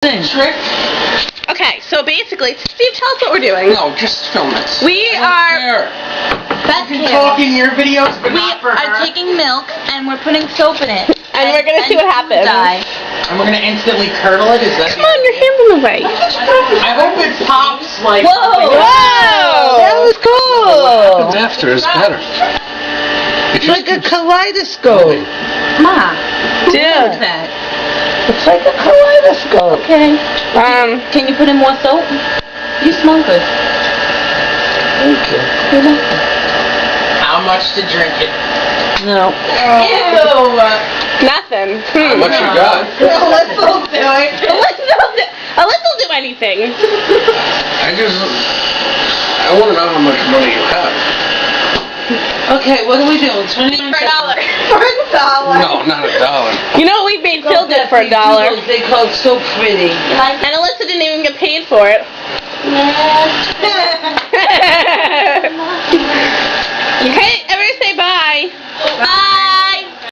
Trick? Okay, so basically, Steve, tell us what we're doing. No, just film it. We are You can talk in your videos, but not for We her. are taking milk and we're putting soap in it. And we're gonna see what happens. And we're gonna instantly curdle it? Is that Come on, your hand's in the way. I hope it pops like... Whoa! Whoa! That was cool. After is better. It's like a kaleidoscope. Ma, who Dude. is that? It's like a kaleidoscope. Okay. Can you put in more soap? You smell good. Thank you. You're welcome. How much to drink it? No. Ew! Nothing. How much you got? Alyssa's doing. Alyssa'll do anything. I want to know how much money you have. Okay, what are we doing? For $1. For $1. No, not $1. You know what we made Phil did for $1. They call it so pretty. And Alyssa didn't even get paid for it.